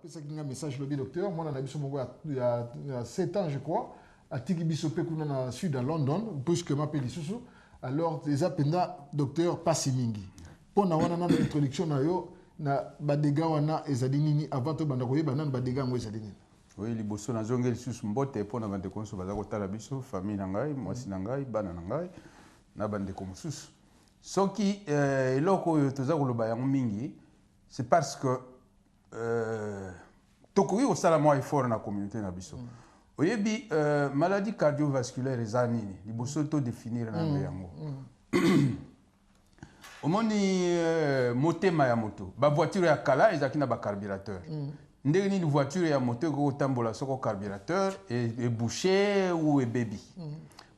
appelé ça un message lobby docteur. Moi, on a vu il y a 7 ans, je crois, à Tiki Bisopé, qu'on a sud à London, puisque ma pays sous. Alors, les appels docteur Passimingi. Pour nous avoir une introduction, na badega wana ezadinini avant to banda koyeba nan badega ngo ezadinini. Oui, les bosso na zongeli sous mbote pour na bande konso baza kotala biso famille na ngai, mwasi na ngai, bana na ngai na bande ko mususu. Soki eloko oyo toza koloba yango mingi, c'est parce que tokoki kosala mwa effort na communauté na biso. Oyebi maladie cardiovasculaire eza nini liboso to définir na yango. Omoni motema ya moto ba voiture ya kala ezaki na ba carburateur. Ndenge ni voiture ya moto ko tambola soko carburateur et bouché ou baby.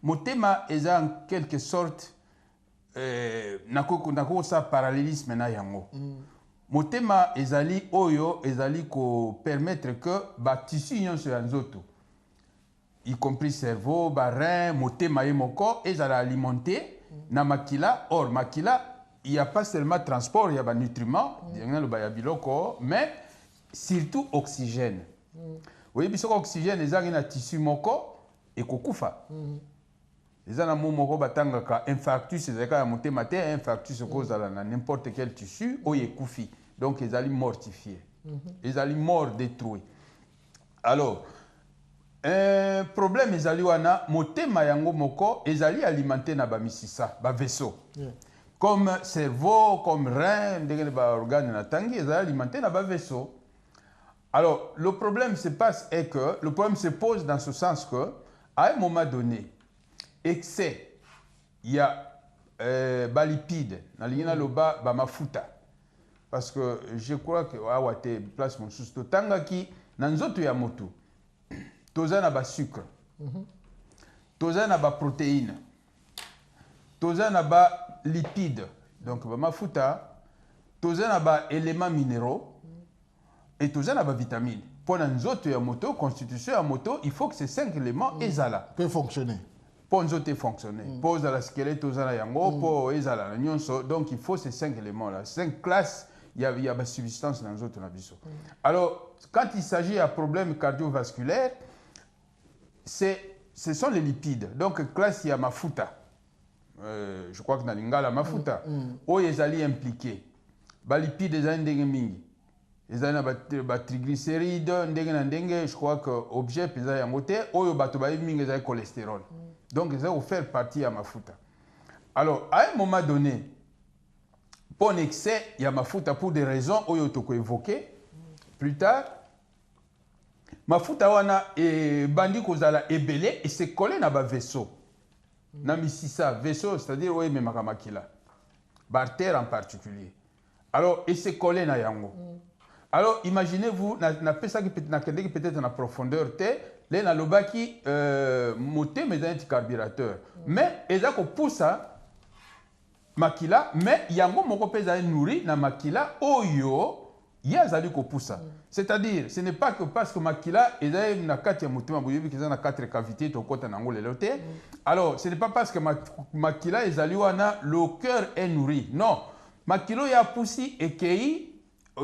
Motema eza en quelque sorte nako sa parallélisme na yango. Motema ezali oyo ezali ko permettre que ba tissu nyonso ya nzoto y compris cerveau, ba rein, motema yemoko ezala alimenté na makila. Or makila il n'y a pas seulement transport, il y a des nutriments, mais surtout oxygène. Vous voyez, parce que l'oxygène, il y a un tissu moko et kokufa. Il y a un moko batanga infarctus, il y a un infarctus cause n'importe quel tissu, ou il koufi. Donc ils allaient mortifier. Ils allaient mort détruits. Alors, un problème ils allaient wana motema yango moko, ils allaient alimenter na ba misisa, ba vaisseau. Comme cerveau, comme rein, des organes natangi, ils alimentés dans le vaisseau. Alors, le problème se passe est que, le problème se pose dans ce sens que, à un moment donné, excès, il y a lipides, dans le bas, mafuta. Parce que je crois que, à te place mon sous, tanga qui, dans notre yamoto, toza na ba sucre, toza na ba protéines, toza na ba lipides, donc mafuta, toza na ba éléments minéraux et toza na ba vitamines. Pour nzoto ya moto, constitution ya moto, il faut que ces 5 éléments ezala peut fonctionner. Pour nzoto fonctionner. Pour la squelette toza na yango, pour ezala na nyonso, donc il faut ces 5 éléments là, 5 classes, il y a ba substance dans nzoto na biso. Alors, quand il s'agit d'un problème cardiovasculaire, ce sont les lipides. Donc classe il y a mafuta. Je crois que dans l'ingala mafuta où ils allaient impliquer ba lipides des ndenge mingi ils allaient ba triglycérides ndenge je crois que objet pesa ya moté oyo bato ba mingi za cholestérol donc ils allaient faire partie à mafuta. Alors à un moment donné pour un excès il y a mafuta pour des raisons oyo toko évoquer plus tard mafuta wana et bandi kozala ebelé et se coller na ba vaisseau. Namisisa, vaisseau, c'est-à-dire oui, mais makamakila. Bartère en particulier. Alors, et c'est collé na yango. Alors, imaginez-vous, na pesa qui peut-être en profondeur, les na lobaki moté mais un carburateur. Mais ils ont pousse makila, mais yango moko pesa nourri na makila oyo. C'est-à-dire, ce n'est pas que parce que makila est na 4 motema boyebi qu'ils ont 4 cavités to kota nango lelote. Alors, ce n'est pas parce que makila ezali wana le cœur est nourri. Non, makilo ya poussi et kei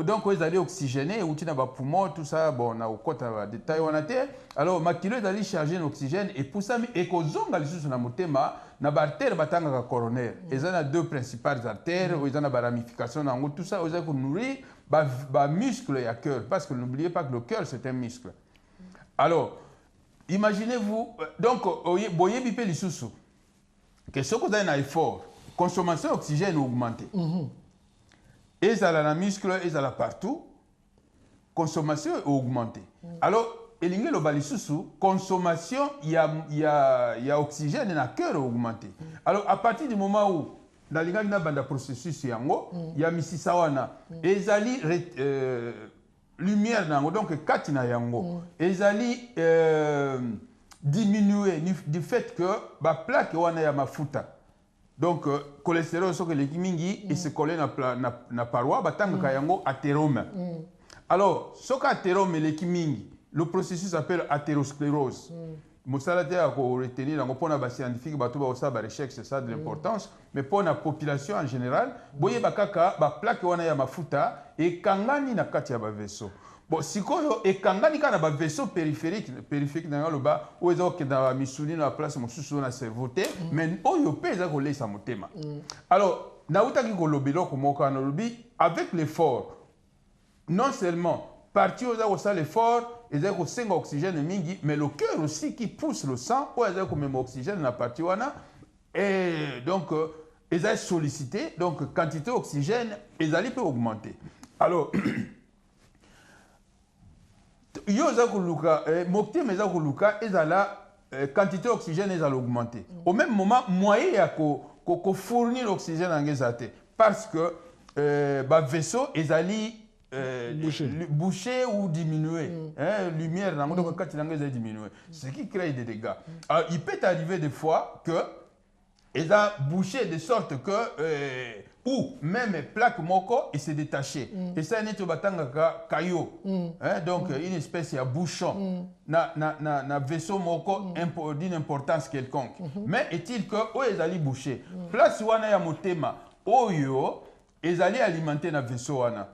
donc ils allaient oxygéner ou tina ba poumon tout ça bon na kota détail wana te. Alors makilo ezali charger l'oxygène et poussa et ko zonga lisusu na motema na ba artère batanga ka coronaire. Ils ont 2 principales artères, ils ont ba ramification nango tout ça ils ont nourrir ba muscle et à cœur, parce que n'oubliez pas que le cœur c'est un muscle. Alors, imaginez-vous, donc, boye bipé lisusu, que ce que vous avez un effort, consommation d'oxygène augmentée. Et ça la muscle, et ça la partout, consommation augmentée. Alors, elingue le balisusu, consommation, il y a oxygène et le cœur augmenté. Alors, à partir du moment où dans le processus yango il y a misisa wana ezali lumière nango donc katina yango ezali diminuer du fait que ba plaque wana ya mafuta donc cholestérol soki eleki mingi et se coller na paroi batanga yango athérome. Alors soki athérome eleki mingi le processus s'appelle athérosclérose. Mosalate a retenir dans le scientifique, c'est ça de l'importance, mais pour la population en général, boye bakaka ba plaque wana ya mafuta et kangani na kati ya ba vaisseau. bon sikoyo ekangani kana ba vaisseau périphérique na loba o ezo ke na misuni na place mosusu na cerveau te mais oyo pe eza kolesa motema alors na utaki kolobelo komoka na lobi avec l'effort non seulement partie aux ça l'effort et ça ko oxygène mingi mais le cœur aussi qui pousse le sang ou ça ko même oxygène na partie wana et donc ils ont sollicité donc quantité d'oxygène ils allaient peut augmenter alors yo za kuluka mokti mais za kuluka ezala quantité d'oxygène ezala augmenter au même moment moyen ya ko fournir l'oxygène en gezate parce que ba vaisseau ezali boucher ou diminuer lumière donc quand il est diminué ce qui crée des dégâts alors il peut arriver des fois que ils a bouché de sorte que ou même plaque moko et s'est détaché et ça n'est pas batanga caillou donc une espèce de bouchon na vaisseau moko d'une importance quelconque mais est-il que o ezali bouché place wana ya motema oyo ezali alimenter na vaisseau wana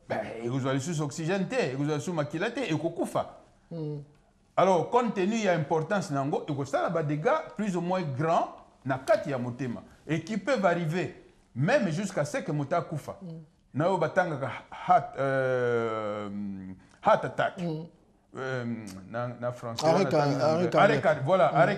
ben vous allez sous oxygène té vous allez sous makila té et kokufa alors compte tenu ya importance nango et ko ça ba dégâts plus ou moins grands na kati ya motema et qui peuvent arriver même jusqu'à ce que mota kufa na yo batanga heart attack na français arrêt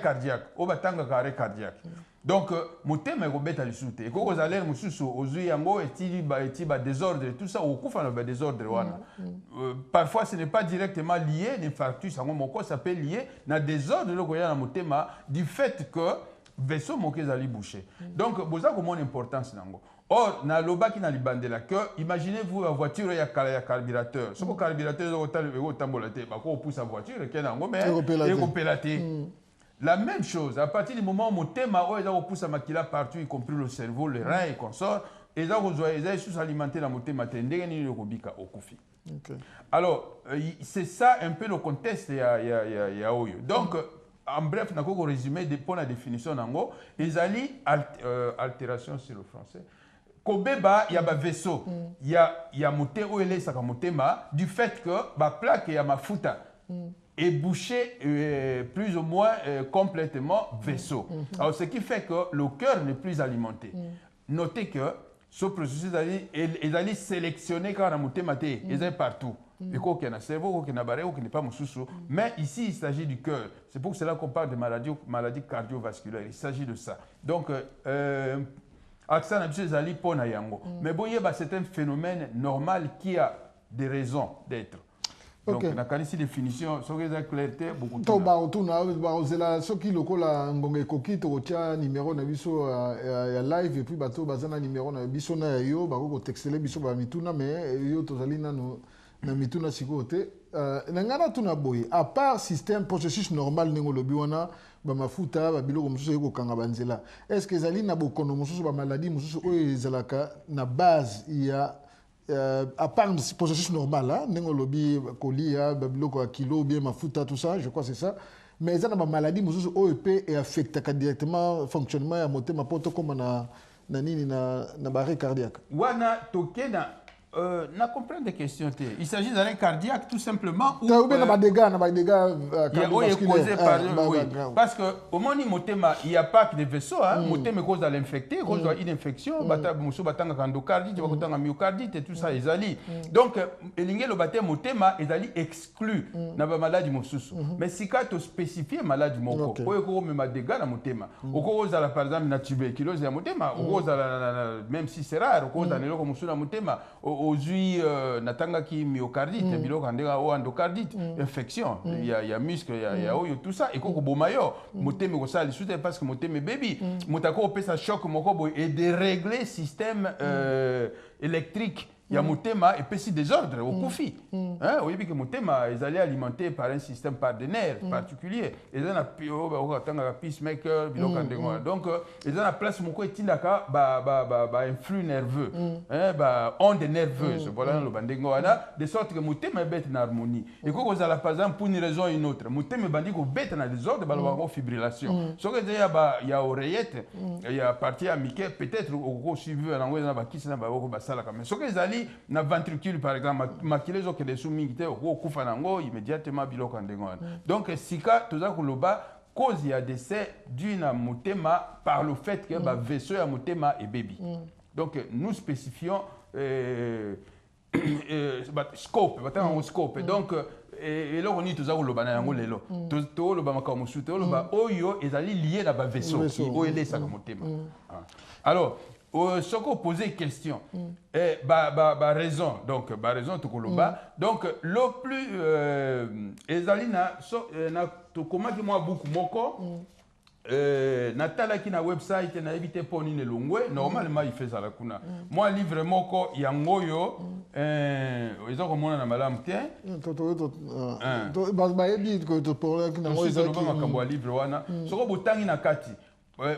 cardiaque o batanga arrêt cardiaque donc motema ekobeta lisusu eko kozalere mosusu ozwi yango eti ba désordre tout ça okufa na ba désordre wana parfois ce n'est pas directement lié l'infarctus yango moko ça peut lier na désordre loko ya na motema du fait que vaisseau moko ezali bouché donc boza komona importance nango or na lobaki na libandela que imaginez-vous la voiture ya carburateur soko carburateur otambola te bako poussa voiture ke nango mais ekopela te la même chose à partir du moment où motema o eza kopoussa makila partout y compris le cerveau le rein et consort eza kozwa eza sous alimenter la motema te ndenge nini ekobika okufi alors c'est ça un peu le contexte ya oyo donc en bref, je vais résumer pour la définition nango. Ils allaient altération sur le français. Kobeba, il y a un vaisseau, il y a moteur où il est motema du fait que la plaque il y a ma futa est bouchée plus ou moins complètement vaisseau. Alors ce qui fait que le cœur n'est plus alimenté. Notez que ce processus ils allaient sélectionner quand la motema ils est partout. Il y a un cerveau, il y a un barré, il n'y a pas mon sous. Mais ici, il s'agit du cœur. C'est pour cela qu'on parle de maladies cardiovasculaires. Il s'agit de ça. Donc, mais bon, c'est un phénomène normal qui a des raisons d'être. Donc, on a ici définition, sur les clarté, beaucoup de temps. Ce qui lokola ngonge koki to tia numéro na biso ya live et puis bato bazana numéro na biso na yo ba ko textele biso ba mituna mais yo tozali nano na mituna sikote nangana tuna boye à part système processus normal ningo lobi wana ba mafuta ba biloko mususu eko kanga banzela est-ce que ezali na bokono mususu ba maladie mususu oyo ezalaka na base ya à part processus normal hein ningo lobi kolia ba biloko ya kilo bien mafuta tout ça je crois c'est ça mais ezana ba maladie mususu oyo pe et affecte directement fonctionnement ya motema poto comme na nini na barré cardiaque wana tokena n'a compris des questions. Il s'agit d'arrêt cardiaque tout simplement. Ou bien des dégâts cardiovasculaires. Parce que au moment où il n'y a pas que des vaisseaux, motema cause l'infecté, cause une infection, musu batanga endocardite, batanga myocardite et tout ça ils allient. Donc elingé le baptême motema ils allient exclu na ba maladie mususu. Mais si quand tu spécifies maladie moko, ko même dégâts na motema. Au cause par exemple na tuberculose ya motema, au cause même si c'est rare, au cause na loko musu na motema. Aujourd'hui, natanga ki myocardite, biloko andeka o endocardite, infection, il y a muscle, il y a tout ça et koko bomayo, moteme ko ça lisute parce que moteme baby, motako pesa choc moko boy et de régler système électrique. Il y a motema et puis désordre au koufi. Hein, oui, que motema ils allaient alimenter par un système partenaire particulier. Ils ont un peacemaker, donc ils ont la place moko etindaka un flux nerveux, onde nerveuse. Voilà le bandengo de sorte que motema est en harmonie. Et quand vous allez par exemple pour une raison ou une autre, motema bandi ko bête na désordre, balwa fibrillation. Ce que il y a oreillette, il y a partie amicale peut-être au suivi na ngwe na bakisi na ba sala comme. Ce que ils allaient ezali na ventricule par exemple makila ezokende su mingi te okufa nango immédiatement biloko ya ndenge wana donc sika toza koloba cause ya décès dû na motema par le fait que vaisseau ya motema ebebi donc nous spécifions scope batanga scope donc eloko nini toza koloba na yango lelo toloba makambo mosusu toloba oyo ezali lié na bavaisseau oyo elesaka motema alors soki opose question raison donc raison tokoloba donc le plus ezali na tokomaki mwa buku moko natalaki na website nayebi te mpo nini elongwe normalement ifezala kuna mwa livre moko yango oyo eza komona na malamu te toloba makambo ya livre wana soko botangi na kati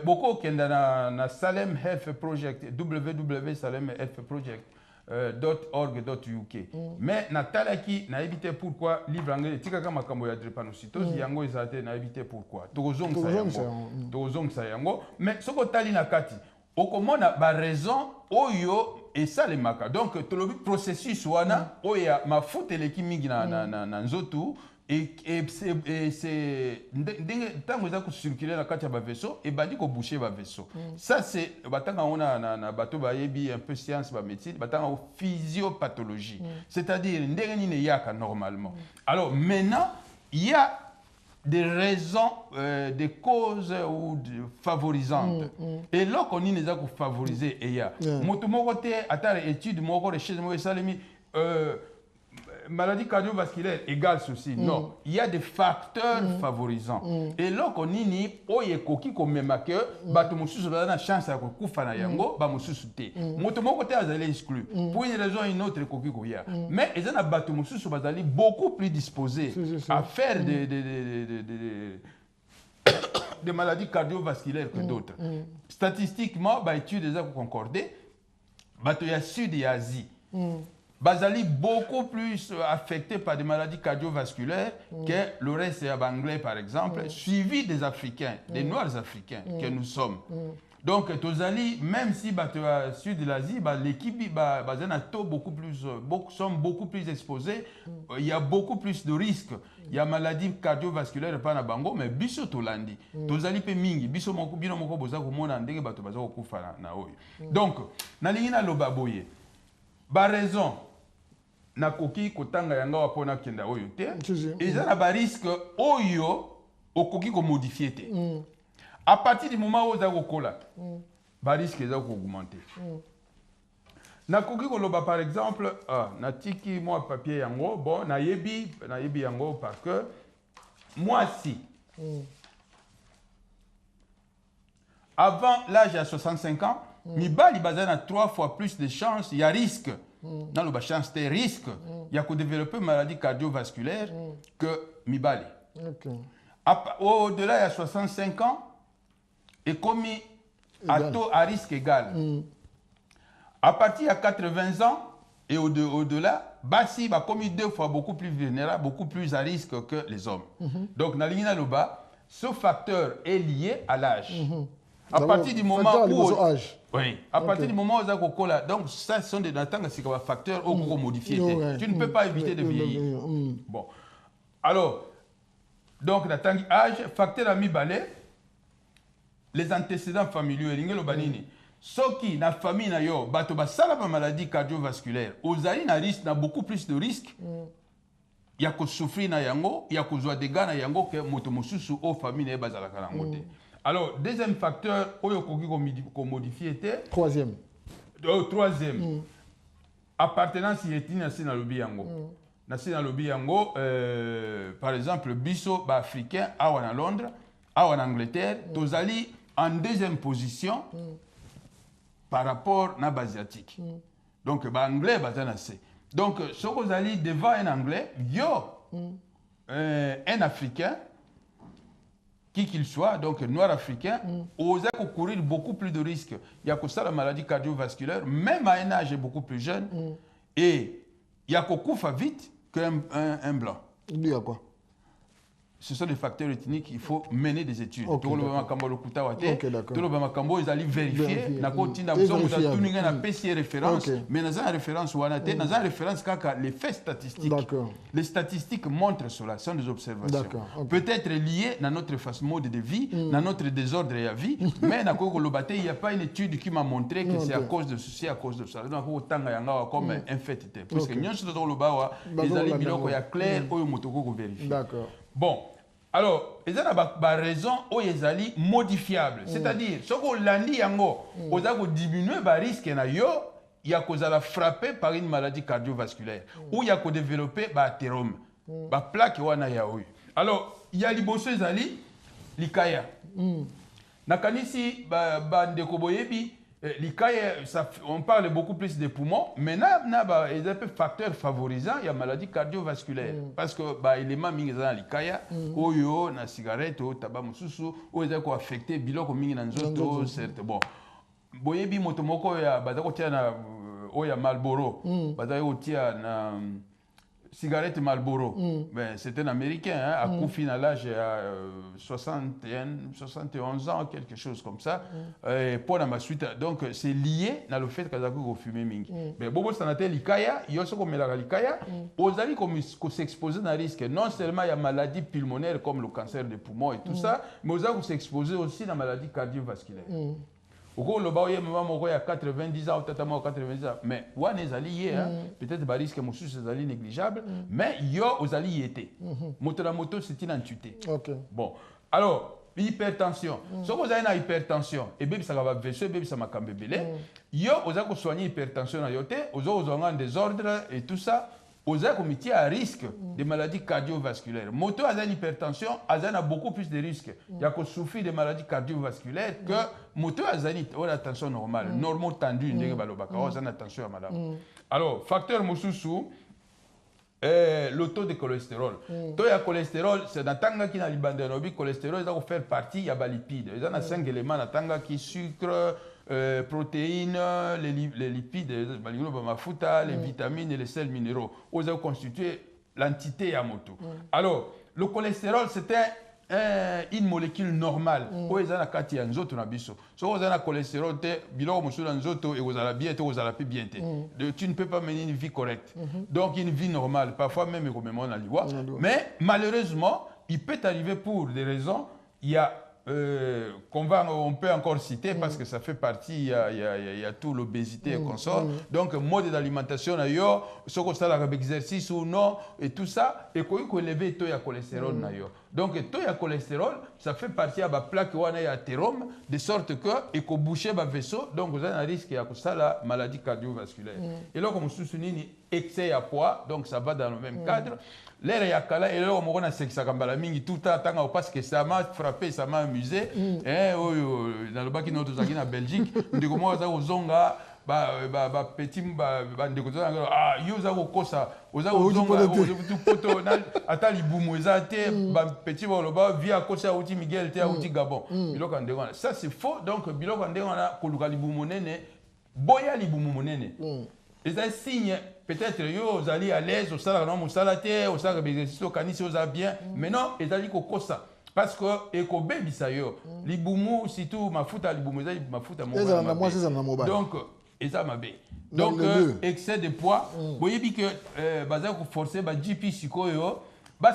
bokokenda na Salem Health Project www.salemhealthproject.org.uk mais natalaki nayebi te pourquoi livre yango etikaka makambo ya drépanocytose yango eza te nayebi te pourquoi tokozongisa yango mais soki otali na kati okomona baraison oyo esalemaka donc tolobi processus wana oyo ya mafuta eleki mingi na nzoto ntango eza kocircule na kati ya bavaisseau ebandi kobouche bavaisseau ça c'est batanga yango na bato bayebi un peu science bamédecine batanga yango physiopathologie c'est-à-dire ndenge nini eyaka normalement alors maintenant il y a des raisons, des causes ou favorisantes. Et là, on y a favoriser et il y a. Moto moko te atare étude moko recherche moko salemi maladie cardiovasculaire égale ceci. Non, il y a des facteurs favorisants. Et là, on y oye koki komema que bato mosusu na chance ya kokufa na yango ba mosusu te. Moto moko te azali exclu. Pour une raison ou une autre koki koya. Mais ils ont bato mosusu bazali beaucoup plus disposés à faire des maladies cardiovasculaires que d'autres. Statistiquement, bah études déjà concordées, bato ya Sud et Asie. Bazali beaucoup plus affecté par des maladies cardiovasculaires que le reste anglais par exemple, suivi des Africains, des Noirs africains que nous sommes. Donc Tozali, même si au sud de l'Asie, l'équipe sont beaucoup plus exposés, il y a beaucoup plus de risques. Il y a maladies cardiovasculaires pas na bango, mais biso tolandi. Tozali pe mingi, biso moko bino moko boza ko mona ndenge bato baza ko kufa na oyo. Donc na lingi na loba boye. Ba raison na koki kotanga yanga wapona kenda oyo te eza na ba risque oyo okoki ko modifier te à partir du moment où za kokola ba risque eza ko augmenter na koki ko loba par exemple na tiki moi papier yango bon na yebi yango parce que moi si avant l'âge de 65 ans mibali bazana 3 fois plus de chances il y a risque dans le chance de risque, il y a qu'à développer une maladie cardiovasculaire que Mibali. Au-delà, il y a 65 ans, et commis à taux à risque égal. À partir de 80 ans et au-delà, Bassi va commis 2 fois beaucoup plus vulnérable, beaucoup plus à risque que les hommes. Donc, dans l'Inaloba, ce facteur est lié à l'âge. À partir du moment où... Oui, à partir du moment où on a cola, donc ça sont des facteurs modifiés. Tu ne peux pas éviter de vieillir. Bon. Alors, donc âge, facteur ami balai, les antécédents familiaux, ceux qui na famille na yo, bato basala ba maladie cardiovasculaire, ozali na risque na beaucoup plus de risques. Il y a que souffrir na yango, il y a que joie de gana yango que moto mosusu o famille na bazala kana ngote. Alors, deuxième facteur, qu'on modifie. Troisième. Troisième. Appartenance ethnique à la lobby yango. Dans lobby yango, par exemple, biso africain, à Londres, à Angleterre, tozali en deuxième position par rapport à l'asiatique. Donc, anglais, c'est. Donc, si vous allez devant un anglais, un africain, qui qu'il soit, donc noir africain, osait courir beaucoup plus de risques. Il y a que ça la maladie cardiovasculaire, même à un âge beaucoup plus jeune, et il y a que coufa vite qu'un blanc. Il y a quoi? ce sont des facteurs ethniques, il faut mener des études. Ok, Tout le monde Ok, d'accord. ils allaient vérifier. Na kotinda musomo za tuninga na PC référence, mais dans une référence ou dans une référence kaka les faits statistiques. Les statistiques montrent cela, sont des observations. Peut-être liées dans notre mode de vie, dans notre désordre et à vie, mais na koko lobate, il n'y a pas une étude qui m'a montré que c'est à cause de ceci, à cause de ça. Donc autant yanga comme un fait. Parce que nous sommes le bawa, les alliés biloko ya clair, oyo motoko vérifier. D'accord. Bon. Alors, il y a une raison où ils sont modifiables. C'est-à-dire, si vous l'avez vous avez diminué le risque, il y a que frappé par une maladie cardiovasculaire ou il y a que développer un athérome, une plaque. Alors, il y a les bosses l'ikaya. Nakanisi, on parle beaucoup plus des poumons, mais il y a des facteurs favorisants, il y a maladie cardiovasculaire. Parce que les éléments qui sont dans l'ikaya, la cigarette, le tabac, ils sont affectés, ils sont certes. Bon, boyebi motomoko ya Marlboro, cigarette Marlboro, ben, c'est un Américain, hein, à Koufi à l'âge de 71 ans, quelque chose comme ça. Pour la suite, donc c'est lié dans le fait qu'il a fumé mingi. Mais Bobo Sanate Likaya, il y a ce qu'on met la Likaya, aux alliés qui s'exposent à un risque. Non seulement il y a maladie pulmonaire comme le cancer des poumons et tout ça, mais aux alliés qui s'exposent aussi à la maladie cardiovasculaire. Au le bas, il y a 90 ans, peut-être 90 ans. Mais on est alliés, peut-être que risque est négligeable, mais il y a aux alliés été. La moto, c'est une entité. Bon, alors, hypertension. Si vous avez une hypertension, et bien ça va vaisser, bien ça va camber. Il y a aux soigner l'hypertension, aux ont un désordre et tout ça. Aux comité à risque de maladies cardiovasculaires. Moto a une hypertension, a beaucoup plus de risques. Il y a qu'on souffre de maladies cardiovasculaires que moto a une attention normale, normale tendue, une attention à madame. Alors, facteur Moussousou, le taux de cholestérol. Le taux de cholestérol, c'est dans tanga qui n'a pas cholestérol, il va faire partie, il y a des lipides. Il y a 5 éléments dans tanga qui sucre, protéines, les lipides, les vitamines et les sels minéraux. Ils ont constitué l'entité Yamoto. Alors, le cholestérol, c'était une molécule normale. Ils ont un autre nabiso. Si vous avez un cholestérol, vous avez bien, vous avez bien. Tu ne peux pas mener une vie correcte. Donc, une vie normale, parfois même, mais malheureusement, il peut arriver pour des raisons, il y a on peut encore citer parce que ça fait partie, il y a tout l'obésité et consort. Donc, mode d'alimentation, ce qu'on a avec exercice ou non, et tout ça, et qu'on peut élever le taux de cholestérol. Donc, le taux de cholestérol, ça fait partie de la plaque qui est athérome, de sorte que, et qu'on bouche le vaisseau, donc vous avez un risque de la maladie cardiovasculaire. Et là, comme vous soulignez, excès à poids, donc ça va dans le même cadre. L'air yakala et là on a sexe kambala mingi tout le temps parce que ça m'a frappé, ça m'a amusé. Dans le bac notre zaki en Belgique, de comment ça ozonga petit ndeko ah yo za kosa oza ozonga tout poto ata libumu ezate petit boloba via kosa uti Miguel te uti Gabon. Biloko ndeko ça c'est faux, donc biloko ndeko na koluka libumu nene boya libumu monene. C'est un signe, peut-être que vous allez à l'aise, vous allez à l'aise, vous allez à l'exercice, vous allez bien, mais non, vous allez à ça. Parce que, et que baby ça y est, les boumous, si tout, ma foute à les boumous, ma foute à mon donc, et ça m'a bé. Donc, excès de poids, vous voyez que, vous forcez, GP, Sikoyo,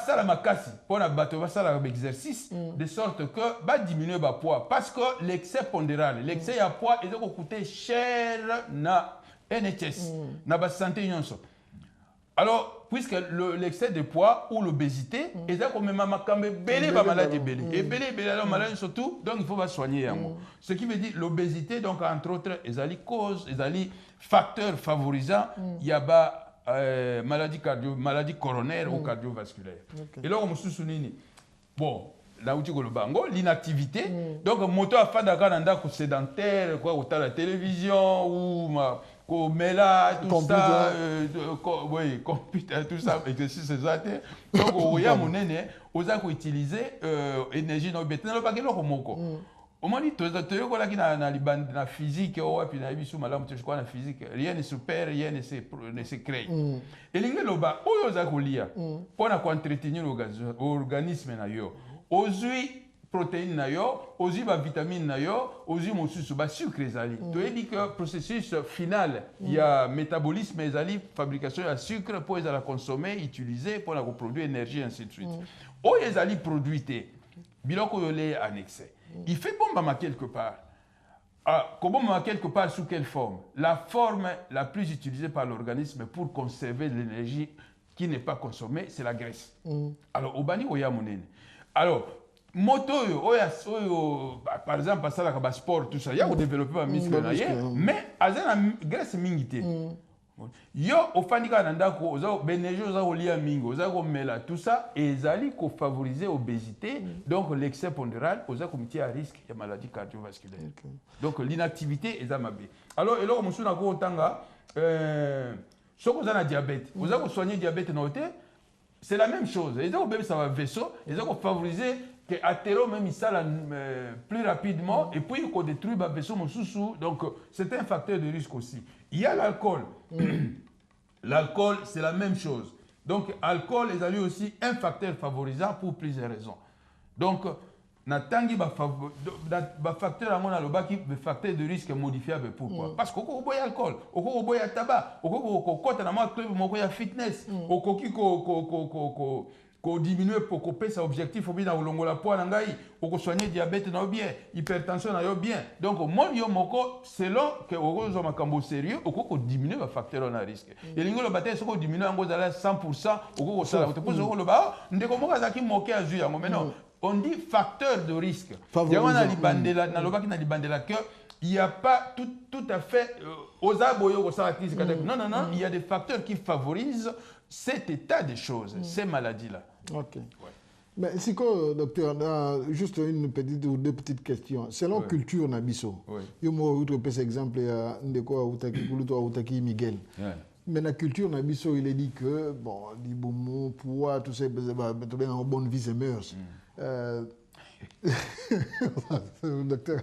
ça la makasi, pour la bateau, ça la exercice, de sorte que, diminuer le poids. Parce que l'excès pondéral, l'excès de poids, il va coûter cher na NHS, na ba santé nyonso. Alors, puisque l'excès de poids ou l'obésité, ils ont quand même belé ba maladie belé. Et belé la maladie surtout, donc il faut soigner yango. Ce qui veut dire l'obésité, donc entre autres, ils ont cause, ils ont facteurs favorisants, il y a maladie coronaire ou cardiovasculaire. Et là, on se souvient, bon, là où tu le l'inactivité, donc moto a fait d'accord sédentaire, quoi, ou la télévision ou mais là, tout ça, oui, computer, tout ça, exercice exact. Donc, il y a mon aîné, on a utilisé énergie non béton, le paquet moko. omoni toyokolaki na physique oyo wapi na yebi su malamu te je crois na physique rien ne se perd rien ne se crée elingi loba oyo oza kolia mpona koentretenir organisme na yo ozwi protéine na yo ozwi bavitamine na yo ozwi mosusu basucre ezali toyebi que processus final ya métabolisme ezali fabrication ya sucre mpo ezala consommé utilisé mpona koproduire énergie ainsi de suite oyo ezali produit te biloko oyo lee annexé il fait bombama quelque part. Bombama quelque part sous quelle forme? La forme la plus utilisée par l'organisme pour conserver l'énergie qui n'est pas consommée, c'est la graisse. Alors, au bani oya monene. Alors, moto par exemple, passer la sport, tout ça, il y a développé un muscle, mais azana graisse mingité. Yo ofandika na ndako oza benejo oza olia mingi oza ko mela tout ça ezali ko favoriser obésité donc l'excès pondéral oza comité à risque de maladie cardiovasculaire donc l'inactivité eza mabe alors eloko musuna ko tanga soko oza na diabète oza ko soigner diabète na ote c'est la même chose eza ko bébé ça va vaisseau eza ko favoriser que athéro même il sala plus rapidement et puis il détruit ba vaisseau mususu donc c'est un facteur de risque aussi. Il y a l'alcool. L'alcool, c'est la même chose. Donc, l'alcool est aussi un facteur favorisant pour plusieurs raisons. Donc, natangi ba facteur à mon alobaki be facteur de risque modifiable pourquoi parce que oko boya alcool oko boya tabac oko kota na ma club moko ya fitness oko ki ko diminuer pour couper sa objectif au bien na olongola poids na ngai oko soigner diabète na bien hypertension na yo bien donc mon yo moko selon que oko zo makambo sérieux oko diminuer ba facteur na risque elingo lo baté soko diminuer ngo zala 100% oko sala ko te pose oko lo ba ndeko moko azaki moke azu yango mais non on dit facteur de risque. Il y a il n'y a pas tout à fait non, il y a des facteurs qui favorisent cet état des choses, ces maladies-là. Ok. Ouais. Mais si docteur, juste une petite ou deux petites questions. Selon culture Nabiso, il y a un exemple de Miguel. Mais la culture Nabiso, il est dit que bon, dit bon poids, tout ça, en bonne vie et mœurs. Docteur,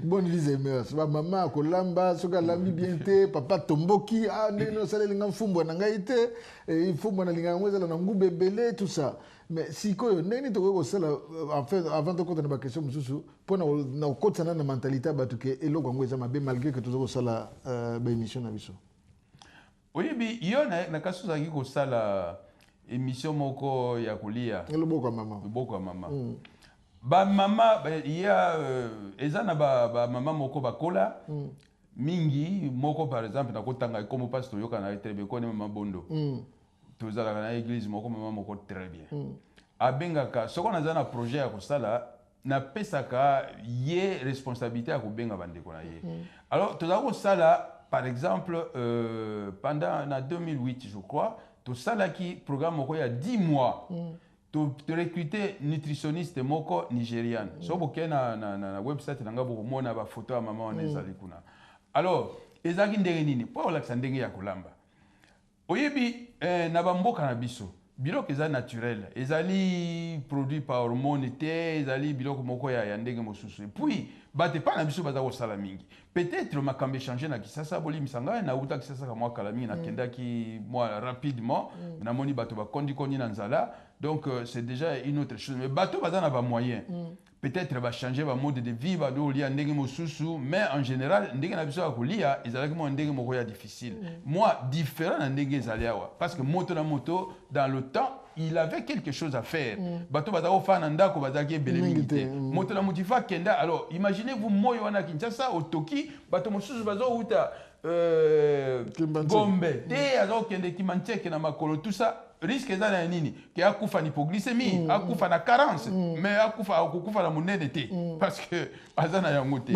bonne vie et mœurs. Maman, Kolamba, Soka Lambi Bienté, papa Tomboki, ah non, ça les gens font bon nangaïté, il faut bon nangaïté, la nangou bébélé, tout ça. Mais si quoi, n'est-ce pas en fait, avant de continuer ma question, pour nous continuer la mentalité, batuke et l'eau gangoué ça m'a bien malgré que tout ça la émission Nabiso. Oui, mais il y a un cas qui ko sala émission moko ya kolia. Le boko maman. Le boko maman. Ba mama il y a ezana ba mama moko bakola mingi moko par exemple na kotanga comme pasteur yoka na très bien connaît maman bondo. Tozala na église moko maman moko très bien. Abengaka soko na zana projet ya kosala na pesaka ye responsabilité ya kobenga bandeko na ye. Alors tozala kosala par exemple, pendant 2008, je crois, tout ça là qui programme il y a 10 mois, tu recruter nutritionniste moko nigériane. So boké na website nanga boko mona ba photo ya maman nezali kuna. Alors, ezaki ndenge nini? Po olakisa ndenge ya kolamba. Oyebi na ba mboka na biso. Biloko eza naturel, ezali produit par hormone te, ezali biloko moko ya ndenge mosusu. Et puis bate pa na biso baza ko sala mingi. Peut-être makambe changer na kisasa boli misanga na uta kisasa ka mwa kala mingi na kendaki moi rapidement na moni bato ba kondi na nzala. Donc c'est déjà une autre chose. Mais bato baza na ba moyen. Peut-être va changer va mode de vie va do lia ndenge mosusu, mais en général ndenge na biso ko lia ezalaki mo ndenge moko ya difficile. Moi différent na ndenge ezaliawa parce que moto na moto dans le temps il avait quelque chose à faire. Bato bazako fana ndako bazaki belemité. Moto na motifa kenda alors imaginez-vous moyo wana Kinshasa au Toki bato mosusu bazo uta Gombe te azo kende Kimancheke na makolo tout ça risque za na nini ki akufa hypoglycémie akufa na carence mais akufa na munene te parce que azana ya ngote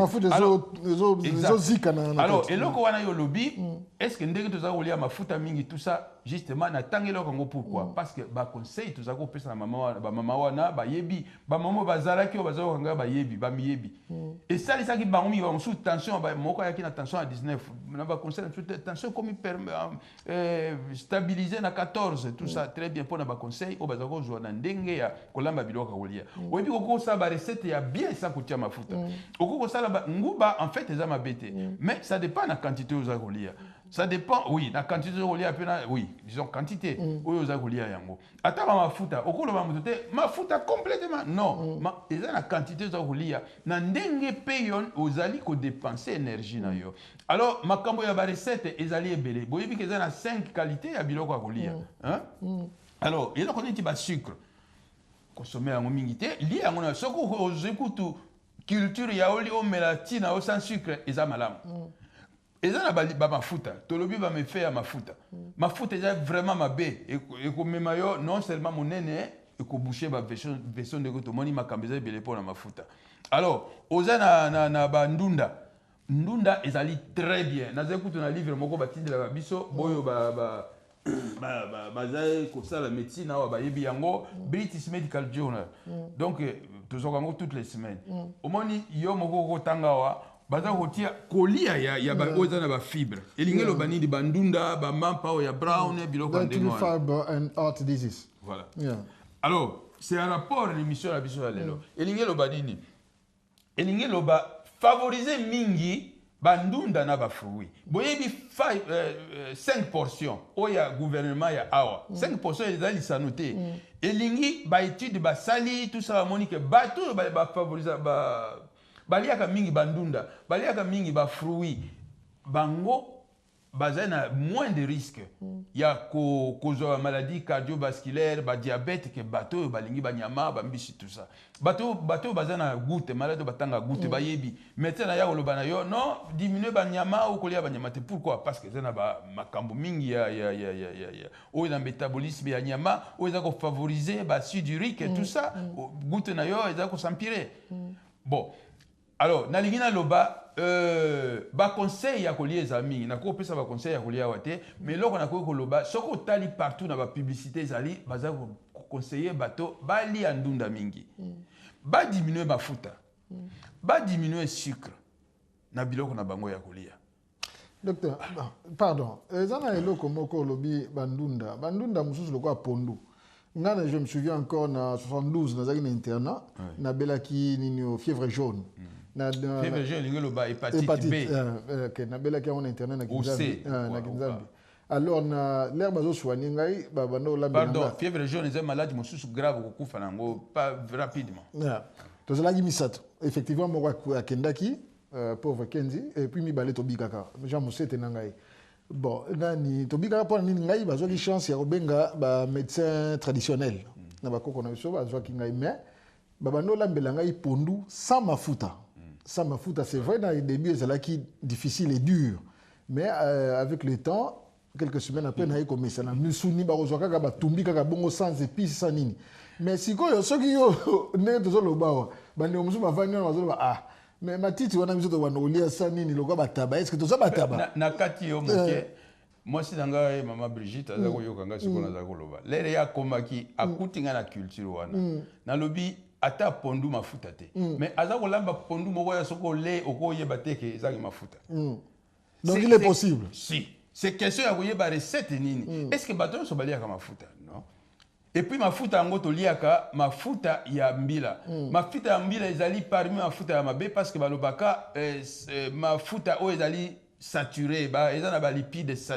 alors eloko wana yo lobi est-ce que ndenge toza kolia mafuta mingi tout ça justement na tangelo kango pourquoi parce que ba conseil tout ça ko pesa na mama wana ba yebi ba maman bazala ki bazo kanga ba yebi ba miyebi et ça les ça qui bango mi ba sous tension ba moko ya ki na tension à 19 na ba conseil sous tension comme stabiliser na 14 tout ça très bien pour na ba conseil o bazo ko jouer na ndenge ya kolamba biloko kolia oyebi ko ça ba recette ya bien ça kotia mafuta ko ça la nguba en fait eza mabete mais ça dépend na quantité aux kolia. Ça dépend, oui, la quantité de roulia, oui, disons quantité, oui, aux roulia yango. Attends, ma fouta, au cours de ma fouta complètement, non, mais la quantité de roulia, n'endenge payon aux alliés qu'on dépense énergie na yo. Alors, ma cambo ya ba recette, les alliés belé, vous voyez qu'ils ont 5 qualités à biloko à roulia, hein? Alors, il y a qu'on dit ba sucre, consommer en mingité, lié à mon soko aux écoutes culture ya oli o melatina au sans sucre, ils ont malam. Et ça, ba mafuta. Tolobi va me faire mafuta. Mafuta est vraiment ma baie. Et comme mayo, non seulement mon nene, et qu'on boucher ma version de goto moni ma cambisa belé pour la mafuta. Alors, oza na bandunda. Ndunda ezali très bien. Na zekutu na livre moko batindi la biso boyo ba zay ko ça la médecine na ba yebi yango British Medical Journal. Donc toujours yango toutes les semaines. Omoni yo moko ko tangawa baza kotia kolia ya ba oza na ba fibre elingelo banindi bandunda ba mampa ya brown biloko ndenge wana fiber and heart disease. Voilà. Alors c'est un rapport l'émission la biso lelo elingelo banini elingelo ba favoriser mingi bandunda na ba fruits boyebi 5 portions oya gouvernement ya awa 5 portions ezali sanoté elingi ba étude ba sali tout ça monique bato ba favoriser ba baliaka mingi bandunda baliaka mingi ba fruits bango bazana moins de risques ya kozwa maladie cardiovasculaire ba diabète que bato balingi banyama bambisi tout ça bato bazana goutte malade batanga goutte bayebi médecin ya oloba na yo non diminuer banyama ou kolia banyama te pourquoi parce que zana ba makambo mingi ya o na métabolisme ya nyama o za ko favoriser ba acide urique et tout ça goutte na yo za ko s'empirer bon. Alors, nalingina loba ba conseil ya kolia ezami na ko pesa ba conseil ya kolia wate mais loko na ko loba soko tali partout na ba publicité ezali baza ko conseiller bato bali andunda mingi ba diminuer ba futa ba diminuer sucre na biloko na bango ya kolia. Docteur, pardon, ezana eloko moko lobi bandunda mususu loko pondu. Ngana, je me souviens encore en 72 dans un internat na belaki nini fièvre jaune. Fièvre jaune lingo ba hépatite B. OK, na belaki on internat na Kinzambi. Alors na l'air bazo soigner ngai ba bando la pardon, fièvre jaune est une maladie mususu grave ko kufa nango pas rapidement. To zalaki misato. Effectivement mo kwa kendaki pauvre Kenzi et puis mi balé tobikaka. Jean Moussete na ngai. Bon, nani tobika pour nini ngai bazwaki chance ya kobenga ba médecin traditionnel na bakoko na biso bazwaki ngai mais babando lambela ngai pondu sans mafuta c'est vrai dans les débuts ezalaki difficile et dur mais avec le temps quelques semaines après nayi komesa na misuni bakozwaka ka batumbi kaka bongo sans épices sans nini mais sikoyo soki yo ndenge tozoloba wa bande musu bavani na bazoloba mais matiti wana biso to banolia sa nini lokwa bataba est-ce que to ça bataba na kati yo moke moi si nanga maman Brigitte aza ko yokanga sikona za koloba lere ya komaki akutinga na culture wana na lobi ata pondu mafuta te mais aza ko lamba pondu moko ya soko le okoyeba teke ezaki mafuta donc il est possible si c'est question ya koyeba recette nini est-ce que bato so balia ka mafuta non. Et puis mafuta yango toliaka mafuta ya mbila. Mafuta ya mbila ezali parmi mafuta ya mabe parce que balobaka mafuta o ezali saturé ezana ba lipides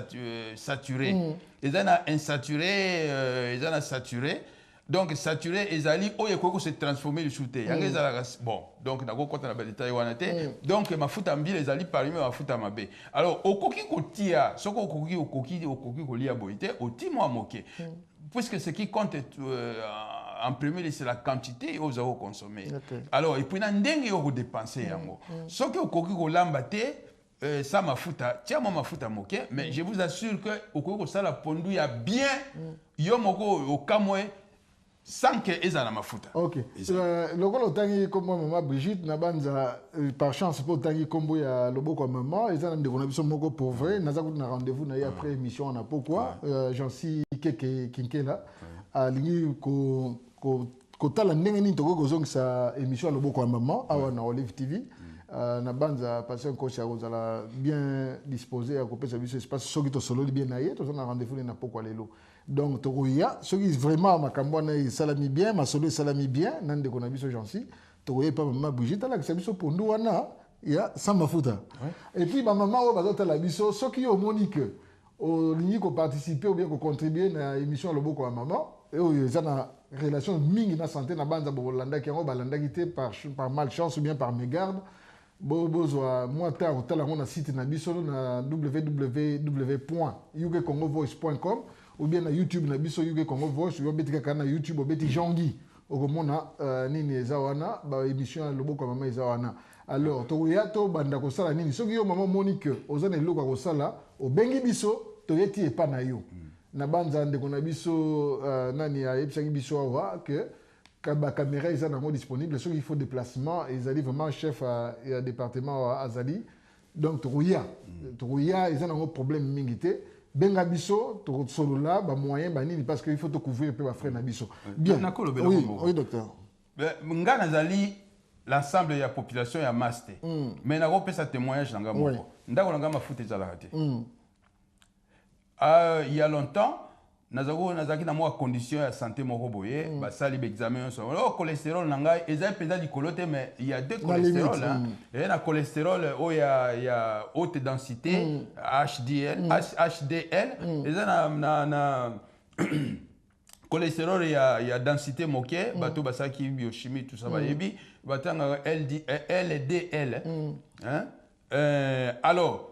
saturé. Ezana insaturé, ezana saturé. Donc saturé ezali o yekoko se transformer le soute. Yango ezala bon. Donc nako kota na ba détail wana te. Donc mafuta mbila ezali parmi mafuta ya mabe. Alors okoki kotia soko okoki kolia boité otimo amoke. Puisque ce qui compte en premier, c'est la quantité aux euros consommés. Alors, et puis, on a dépensé. Ce qui est lambate, ça m'a foutu, tiens, moi, m'a foutu à moquer, mais je vous assure que au cours de ça, la pondu, il y a bien, yomoko, au camoué, sans que eza na mafuta. Ok. Lokolo tangi kombo maman Brigitte na banza par chance pour tangi kombo ya loboko maman eza na ndeko na biso moko pauvre naza ko na rendez-vous na après émission na pourquoi Jansi Keke Kinkela alingi ko tala ndenge ni toko kozongisa émission loboko maman awa na Olive TV. Na banza patient coach azala bien disposé à couper sa biso espace soki to solo bien naie to na rendez-vous na pourquoi lelo. Donc tokoya soki vraiment makambo na salami bien ma solo salami bien nande ko na biso Jansi tokoya pa maman Brigitte ala que biso pondu wana ya sans mafuta. Et puis ma maman o bazota la biso soki yo monique o lingi ko participer ou bien ko contribuer na émission loboko ya maman et o za na relation mingi na santé na banza bolanda ki ngo balanda ki te par malchance ou bien par mégarde. Bozwa moi ta hôtel on a site na biso na www.ukcongovoice.com ou bien na YouTube na biso UK Congo Voice ou beti kaka na YouTube beti Jongi okomona nini ezawana ba émission loboko mama ezawana alors to ya to banda ko sala nini soki yo mama Monique ozana eloko ko sala obengi biso to yeti epa na yo na banza ndeko na biso nani ya epsaki biso awa que la caméra est disponible. Ceux qui font déplacement, ils allaient vraiment chef à département à Azali. Donc, Tourouya, ils ont un problème mingité. Bengabiso, solo là, moyen, parce qu'il faut te couvrir un peu frère Nabiso. Bien. Oui, docteur. Nga Nazali, l'ensemble de la population est masté. Mais n'a pas sa témoignage dans Gamoko. Ndako Ngama fout les alaratés. Il y a longtemps, nazaki na moi condition de santé moko boye ba sali examen so le cholestérol nanga eza pesa likolo te mais il y a deux cholestérol et na cholestérol o ya haute densité HDL eza na cholestérol ya densité moke bato basaki biochimie tout ça ba yebi batanga LDL alors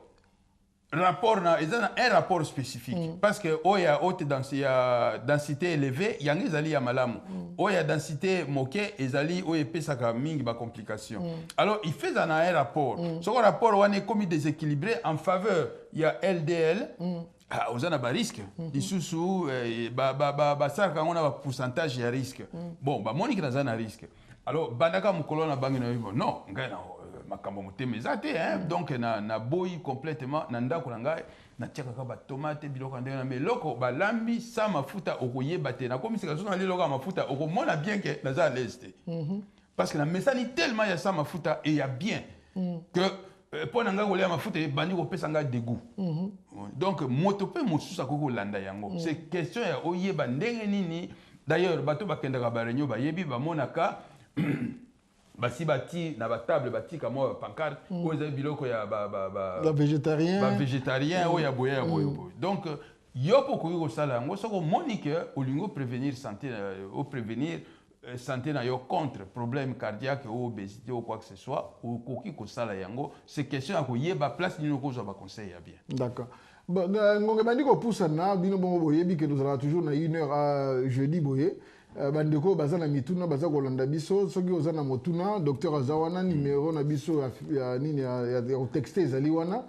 rapport na un rapport spécifique parce que oya haute densité élevée yangi zali ya malamu oya densité moke ezali oya pesaka mingi ba complication alors il fait un rapport ce rapport wane comme déséquilibré en faveur ya LDL ozana ba risque lisusu ba sarka on a ba pourcentage ya risque bon ba monique na zana risque alors bandaka mukolo na bangi na non ngai na makambo motema eza te donc na boyi complètement na ndako na ngai na tiaka ka ba tomate biloko ndenge na meloko balambi sa mafuta okoyeba te na komisika so na leloko ya mafuta okomona bien que naza à l'aise te parce que na mesani tellement ya sa mafuta et ya bien que pour na ngai kolia mafuta ebandi kopesa ngai dégoût donc moto pe mosusu akoko landa yango c'est question ya oyeba ndenge nini d'ailleurs bato bakendaka ba réunion bayebi bamonaka basi bati na ba table bati ka moi pancarte oza biloko ya ba végétarien o ya boya donc yopo ko ko sala ngo soko Monique olingo prévenir santé o prévenir santé na yo contre problème cardiaque ou obésité ou quoi que ce soit ou koki ko sala yango c'est question ko yeba place ni ko zo ba conseil ya bien. D'accord. Bon ngonge bandi ko poussa na bino bongo boyebi que nous allons toujours na 1 heure à jeudi boye bandeko baza na mituna baza kolanda biso soki oza na motuna docteur azawana numéro na biso ya nini ya texte ezali wana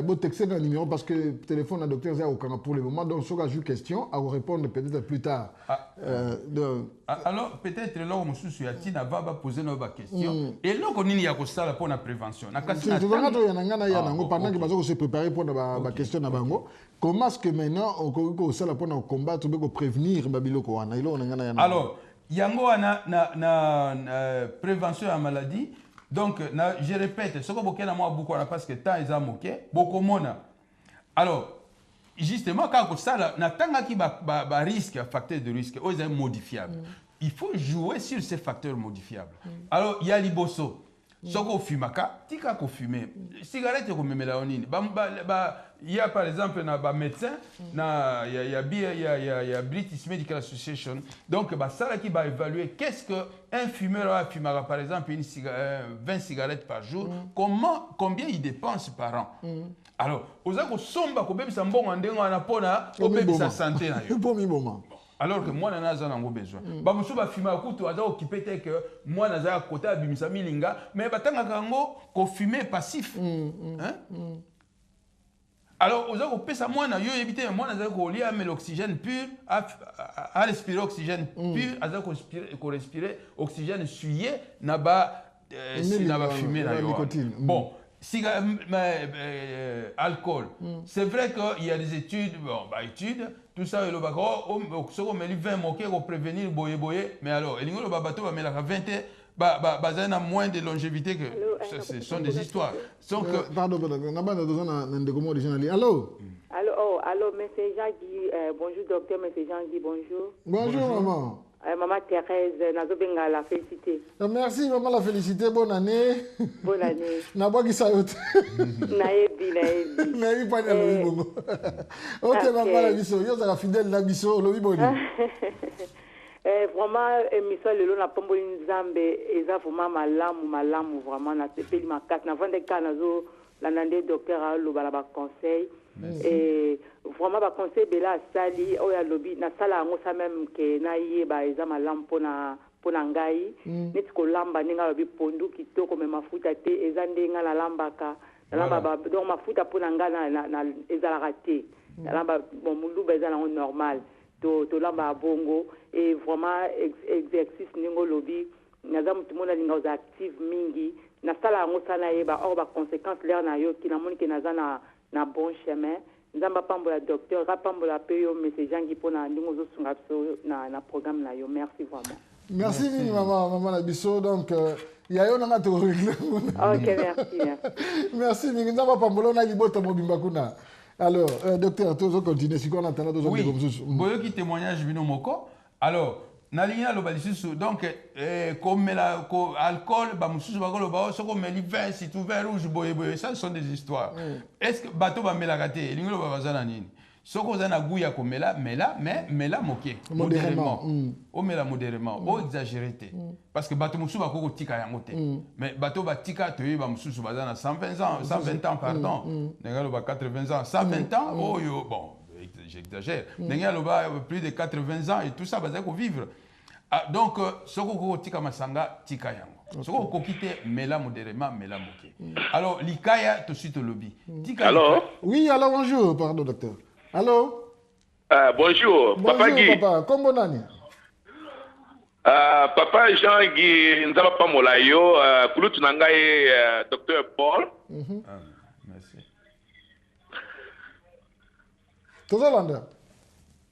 bon texte na numéro parce que téléphone na docteur za okanga pour le moment donc soki ajoute question à vous répondre peut-être plus tard alors peut-être loko mosusu ya tina va poser nos questions et loko nini ya kosala pour la prévention na kasi na to ya nanga na ya nango pendant que baza ko se préparer pour ba question na bango. Comment est-ce que maintenant on ça pour combattre ou prévenir babiloko wana ilo ngana yana alors yango na prévention ya maladie donc je répète ce que bokena moi beaucoup parce que temps ils ont moqué beaucoup mona alors justement quand ça na tanga ki ba risque facteur de risque ils sont modifiables il faut jouer sur ces facteurs modifiables alors il y a liboso soko fumaka tika ko fumer cigarette ko memela onini il y a par exemple na médecin na il y a British Medical Association donc ça qui va évaluer qu'est-ce que un fumeur fumera par exemple 20 cigarettes par jour combien il dépense par an alors ozako somba ko bebisa mbongo ndenga na pona ko bebisa santé na yo alors que moi naza nango besoin ba musu ba fuma kutu aza occupé te que moi naza côté abimisa milinga mais batanga kango ko fumer passif Alors, aux gens qui ça moi na yo éviter moi na ko lié mais l'oxygène pur à respirer oxygène pur à ko respirer oxygène suyé na ba fumée na yo. Bon, alcool. C'est vrai qu'il y a des études, études, tout ça, le bateau, on met 20 moquets pour prévenir boye, mais alors, le bateau va mettre 20 a moins de longévité que ce sont des histoires. Pardon, allô? Allô, monsieur Jean-Guy, bonjour docteur, monsieur Jean-Guy, bonjour. Bonjour maman. Maman Thérèse, Nazobenga la félicité. Merci maman la félicité, bonne année. Bonne année. Nabaki sayot. Naebi. Naebi pas de bongo. Ok maman la biso, yo za fidèle la biso, lo biboni. Vraiment émission lelo na pombo nzambe eza vraiment malamu vraiment na sepeli makasi na vende kana zo la nande docteur alo bala ba conseil. Et vraiment ba conseil bela sali o ya lobi na sala ngo sa même que na yeba eza malamu pona ngai neti ko lamba ninga lobi pondu kitoko me mafuta te eza ndenga na lambaka na lamba ba donc mafuta pona nga na eza la raté na lamba bon muluba eza na normal to lamba bongo et vraiment exercice ningo lobi naza mutu mona linga oza active mingi na sala ngo sana yeba or ba conséquences l'air na yo ki na moni ke naza na bon chemin nzamba pambola docteur rapambola pe yo monsieur Jean-Guy pona ndingo zo sunga so na programme na yo merci vraiment. Merci maman la biso donc yayo na to régler. OK merci. Merci nzamba pambola na libota mobimba kuna. Alors docteur tu vas continuer si on entend deux autres comme ça. Boyo qui témoignage bino moko. Alors Nalina lo balisu donc comme l'alcool ba mususu ba ko ba so ko meli vin si tout vin rouge boye ça sont des histoires. Est-ce que bateau ba mela raté lingo ba bazana nini? Soko zana guya ko mela moké modérément. O mela modérément, o exagéré parce que bateau mususu ba ko tika yango te. Mais bateau ba tika to ba mususu bazana 120 ans pardon. Ngalo ba 80 ans, 120 ans oh yo bon j'exagère. Plus de 80 ans et tout ça, il faut vivre. Donc, ce qu'on tika masanga, tika yango. Ce qu'on quitte, mela modérément, mela moké. Alors, l'ikaya, tout de suite au lobby. Allô? Oui, alors bonjour, pardon, docteur. Allô? Bonjour, Papa Guy. Papa, comment on est? Papa Jean-Guy, nous avons pas molayo, Kouloutou Nangaye, docteur Paul. Merci.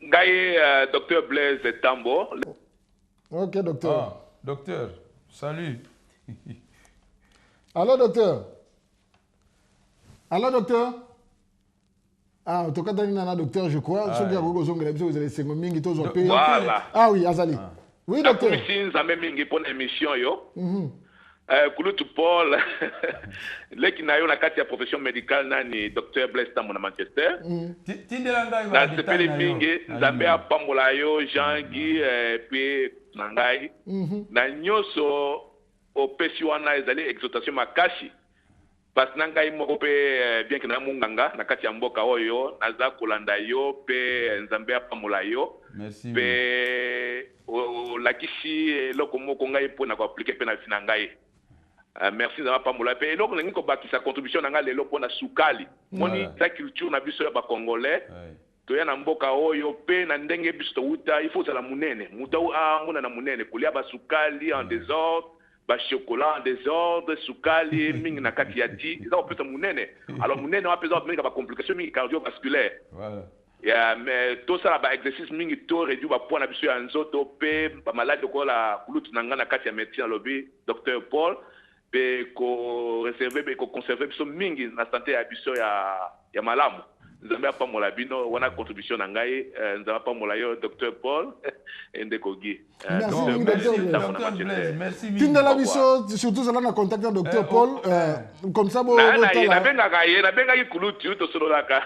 Gaye, docteur Blaise Tambo. Ok, docteur. Ah, docteur, salut. Allô, docteur. Allô, docteur. Ah, en tout cas, docteur, je crois. Voilà. Ah oui, Azali. Oui, docteur. Nous avons une émission. Kouloutou Paul, qui n'a eu la carte de profession médicale, nani docteur Blaise Tambo na Manchester. Na sepeli mingi, Nzambe a pambola yo Jean-Guy puis Nangai. Na nyoso opesi wana ezali exhortation makasi. Parce Nangai moko pe bien que na munganga na kati ya mboka oyo naza kolanda yo pe Nzambe a pambola yo. Merci. Pe la kisi loko moko ngai po na ko appliquer pe na finangai. Merci d'avoir pas moula pe donc ngi ko bakisa contribution nanga lelo pona sukali moni ta culture na biso ya ba congolais to ya na mboka oyo pe na ndenge biso to uta il faut ça la munene muta ngona na munene kulia ba sukali en désordre ba chocolat en désordre sukali mingi na kati ya ti ça on peut munene alors munene on peut avoir ba complication mingi cardiovasculaire voilà ya mais tout ça ba exercice mingi to réduit ba poids na biso ya nzoto pe ba malade ko la kulutu nanga na kati ya médecine lobby docteur Paul pe ko réserver pe ko conserver biso mingi na santé ya biso ya malamu nzambe apa mola bino wana contribution na ngai nzambe apa mola yo docteur Paul Ndeko Guy. Merci. Tinda biso surtout ça na contact na docteur Paul comme ça na benga ki kulutu to sololaka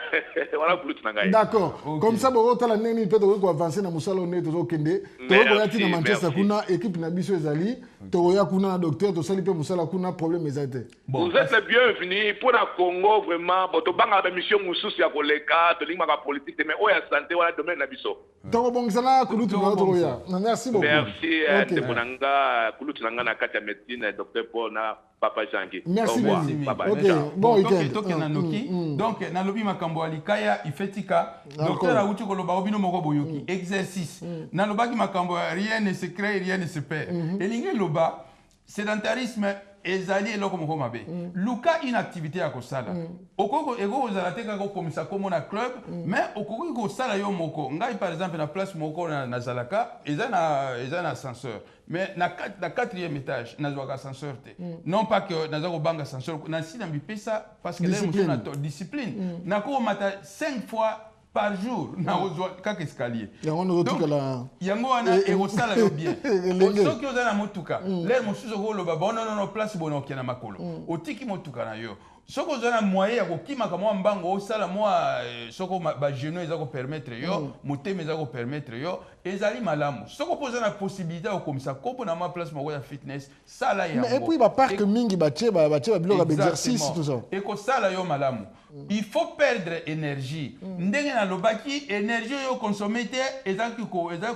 wana kulutu na ngai. D'accord. Comme ça bo tala neni peut ko avancer na musalo ne to kende to ko yati na Manchester kuna équipe na biso ezali to ya kuna na docteur to sali pe musala kuna problème ezate. Vous êtes les bienvenus pour la Congo vraiment to banga ba mission mususu ya koleka tolingi maka politique mais oya santé wana domaine na biso donc bongizana kulutu ya merci beaucoup merci temonanga kulutu nanga na kati ya médecine docteur Paul na papa Jangi merci ok bon toke na noki donc na lobi makambo alikaya ifetika docteur auti koloba obino moko boyoki exercice na lobaki makambo rien ne se crée rien ne se perd elingi loba sédentarisme ezali eloko moko mabe luka une activité ya kosala okoko ego ozala te kaka okomisa komo na club mais okoki kosala yo moko ngai par exemple na place moko na zalaka eza na ascenseur mais na 4e étage nazwaka ascenseur te non pas que naza kobanga ascenseur na si na mipesa parce que là moto na discipline na ko mata 5 fois par jour na ozwa kaka escalier yango wana ekosala yo bien soki oza na motuka lere mosusu okoloba non place bona okende na makolo otiki motuka na yo soki oza na moyen ya kokimaka mwa mbango osala mwa soko bageno eza kopermettre yo motema eza kopermettre yo ezali malamu soki oza na possibilité ya kokomisa kopo na mwa place moko ya fitness sala yango et puis baparke mingi batie babiloko ya baexercice tout ça ekosala yo malamu il faut perdre énergie ndenge nalobaki énergie oyo consommé te ezalaki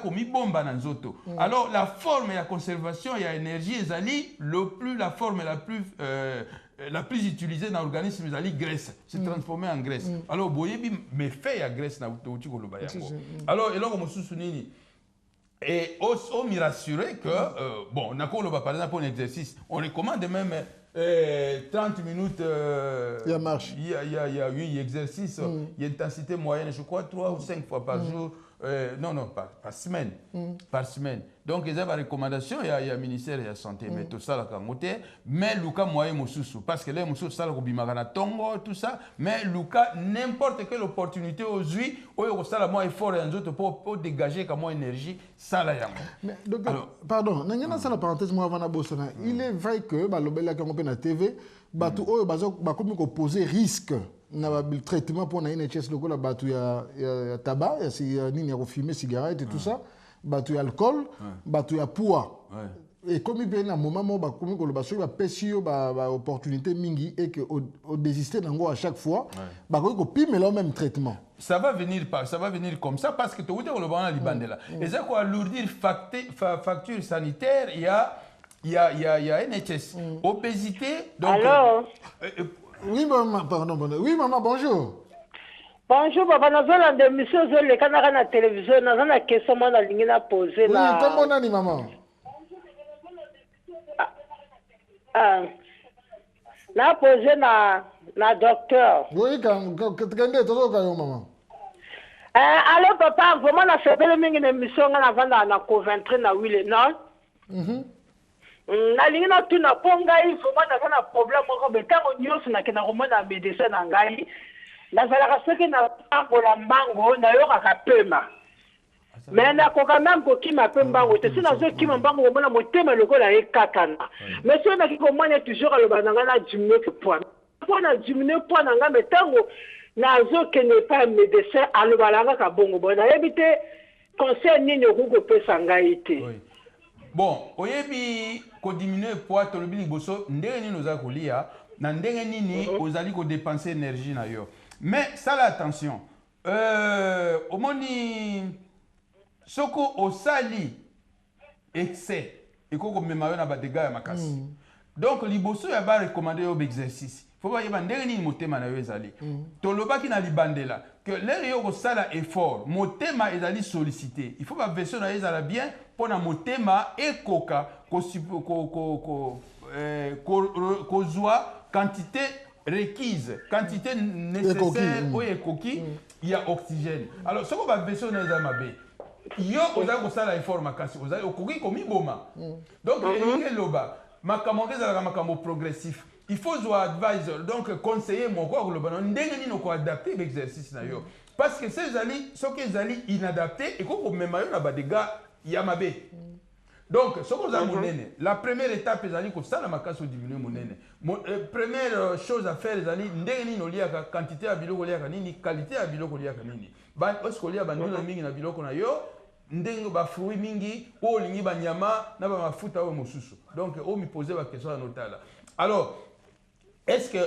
komibomba na nzoto alors la forme ya conservation ya énergie ezali la forme la plus utilisée dans l'organisme ezali graisse se transformer en graisse alors boyebi méfait ya graisse na uti koloba yango alors eloko mosusu nini et on m'y rassurer que bon nakoloba par exemple un exercice on recommande même 30 minutes il y a marche. Il y a 8 exercices. Il y a une intensité moyenne, je crois, 3 ou 5 fois par jour. Non, par semaine. Par semaine. Donc, il y a des recommandations, il y a le ministère de la Santé, mais tout ça, mais le cas moyen, parce que là, ça, tongo, tout ça, mais le cas, n'importe quelle opportunité aujourd'hui, ça, là, effort pour dégager comme énergie, ça, là, alors, pardon, ça, la parenthèse, moi, avant il est vrai que, la TV, comme poser risque na traitement pour na NHS loko la batu ya tabac ya nini ya fumer cigarette et tout ça batu ya alcool batu ya poids et comme il y a un moment où comme ko ba so ba pesio ba opportunité mingi et que au désister nango à chaque fois ba ko pime le même traitement ça va venir comme ça parce que tu vois le bana libandela et ça quoi alourdir facture sanitaire il y a NHS obésité donc alors oui, maman, pardon. Oui, maman, bonjour. Bonjour, papa. Nous avons des émissions sur les canaux de la télévision. Nous avons des questions que nous avons posées. Oui, comment on a dit, maman? Nous avons posé na docteur. Oui, quand tu as dit, maman. Alors, papa, vraiment, nous avons fait une émission avant de convaincre na Will, non? nalingi na tuna po ngai vraiment naza na problème moko me ntango nyonso nakenda komona médecin na ngai nazalaka soki na pangola mbango nayokaka pema me nakoka meme kokima mpe mbango te si nazokima mbango komona motema lokola ekatana mais soki naki komona toujours aloba na ngai na diminue ke poids mpo na diminue poids na ngai me ntango nazokende pa médecin alobala ngaka bongo boye nayebi te conseil nini okoki kopesa ngai te. Bon, oyebi ko diminuer poids tolobi liboso ndenge nini oza kolia na ndenge nini ozali ko dépenser énergie na yo. Mais ça la attention. Omoni soko osali excès ekoko mema yo na ba dégâts ya makasi. Donc liboso ya ba recommander yo exercice. Faut pas yeba ndenge nini motema na yo ezali. Tolobaki na libandela que les yo ko sala effort, motema ezali sollicité. Il faut ba version na ezala bien pour na motema ekoka kozwa quantité requise, quantité nécessaire pour ekoki, il y a oxygène. Alors ce qu'on va version na ezala mabe. Yo oza ko sala effort makasi, oza okoki komi boma. Donc il loba makambo ezala makambo progressif. Il faut jouer advisor, donc conseiller mon corps global. Ndenge ni ko adapter l'exercice na yo. Parce que ces ali, ce que zali inadapté et qu'on même na ba dégâts yamabe. Donc ce qu'on a monene, la première étape est ali ko ça la makaso diminuer monene. Première chose à faire est ali ndenge ni no liaka quantité ya biloko liaka nini, qualité ya biloko liaka nini. Ba oskolia ba ndona mingi na biloko na yo. Ndenge ba fruits mingi, o lingi ba nyama na ba mafuta o mosusu. Donc on me poser la question à notala. Alors est-ce que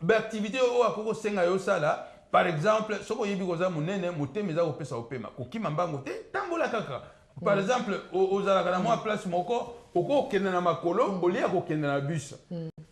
l'activité au akoko senga yo sala par exemple ce que yebi koza munene motema eza kopesa opema kokima mbango te tambola kaka par exemple ozalaka na mwa place moko okokende na makolo olia kokende na bus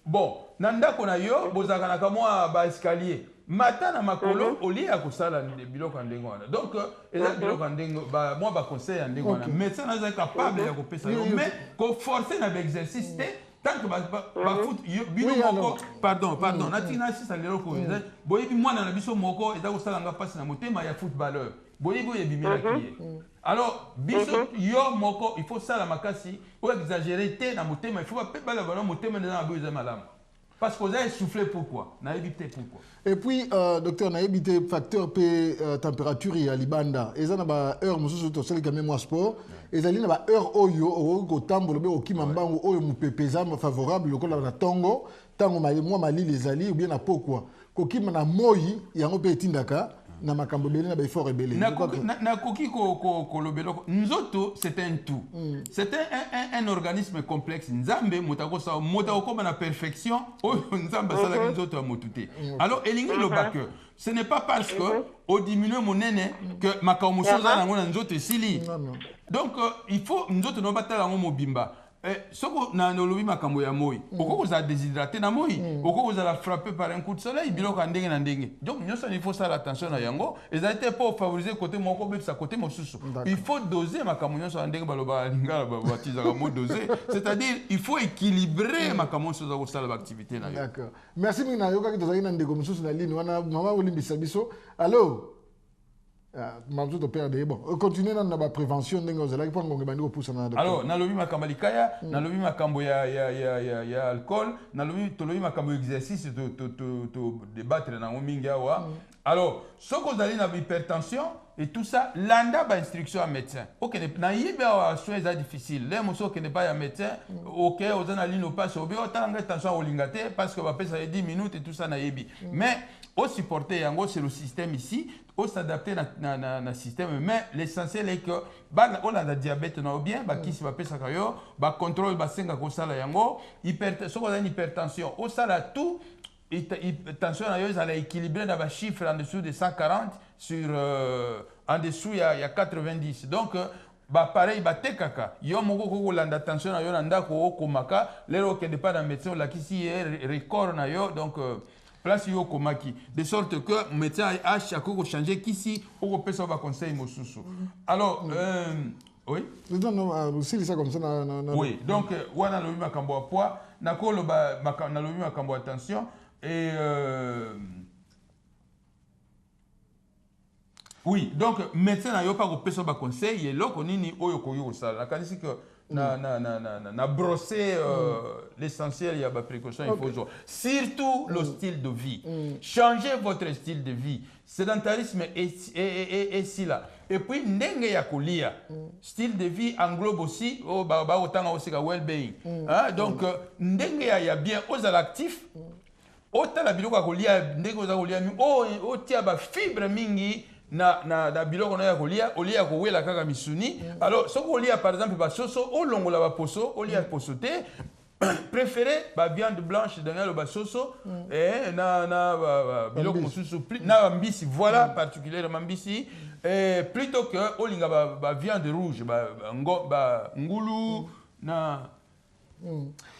bon na ndako na yo bozalaka na kamwa baescalier mata na makolo olia kosala biloko ya ndenge wana donc eza biloko ya ndenge mwa baconseil ya ndenge wana médecin naza capable ya kopesa yo mais koforce na baexercice te tant que bafoot bino moko pardon natiki nasisa lelo koyo boyebi mwana na biso moko eza kosalanga mpasi na motema ya footballeur boyebi oyo ebimelaki ye alors biso yo moko il faut sala makasi oyo exagéré te na motema il faut bape bala bana motema eza na boyo eza malamu parce que vous avez soufflé pourquoi nayebi te pourquoi et puis docteur nayebi te facteur pe température ya libanda eza na ba heure mosusu tosali quand même moi sport ezali na ba heure oyo okotambola be okima mbango oyo mopepe eza favorable lokola na tongo tango mwa malili ezali ou bien na pokwa kokima na moi yango pe etindaka na makambo belé na ba effort ebele na koki ko lobelo nzoto c'est un tout c'est un organisme complexe nzambe motako sa motako comme na perfection oyo nzambe sala ki nzoto ya motute alors elingi lobaka ce n'est pas parce que au diminuer monene que makambo soza nango na nzoto esili donc il faut nzoto no batala ngo mobimba soko na nolobi makambo ya moi oko za déshydraté na moi oko za la frapper par un coup de soleil biloko ndenge na ndenge donc nyoso il faut faire attention na yango ezalité pour favoriser côté moko bepsa côté mosusu il faut doser makambo nyoso ndenge baloba lingala batiza ka mo doser c'est-à-dire il faut équilibrer makambo soza ko sala activité na yo d'accord merci mina yoka ki tozali na ndeko mosusu na ligne wana mama olimbisa biso allô Mamzou de père de bon continuer dans la prévention ndenge ozala pour ngonga bandi ko na alors na lobi makambo likaya na lobi makambo ya alcool na lobi to lobi makambo exercice to débattre na mingi awa alors ce que vous allez na hypertension et tout ça landa ba instruction à médecin OK na yibe wa soins est difficile les moso que ne pas ya médecin OK ozana lino passe obi otanga attention au lingate parce que va passer 10 minutes et tout ça na yibi mais au supporter yango c'est le système ici au s'adapter na système mais l'essentiel est que on a diabète na bien ba kisi ba pesa kayo ba contrôle ba senga ko sala yango hypertension au sala tout tension na yo ça équilibré dans ba chiffre en dessous de 140 sur en dessous il y a 90 donc ba pareil ba tekaka yo moko ko landa tension na yo na ndako okomaka lelo ke pas dans médecin la kisi record na yo donc place yo komaki de sorte que médecin a chaque fois changer qu'ici au pesa ba conseil mosusu alors oui non c'est ça comme ça oui donc wana lobi makambo a poids na ko loba na lobi makambo attention et oui donc médecin na yo pas ko pesa ba conseil et loko nini oyo ko yo sala la kanisi que na brosser l'essentiel, il y a des précautions, il faut jouer. Surtout le style de vie. Changez votre style de vie. Sédentarisme est si là. Et puis, ndenge ya kolia. Style de vie englobe aussi autant aussi well-being. Donc, ndenge ya bien aux actifs. Autant la biloko kolia ndenge aux kolia o tia ba fibre mingi. na biloko na ya kolia olia ko wela kaka misuni alors soko olia par exemple ba soso olongola ba poso olia poso te préféré ba viande blanche dans le ba soso et na biloko mosusu na mbisi voilà particulièrement mbisi plutôt que olinga ba viande rouge ba ngulu na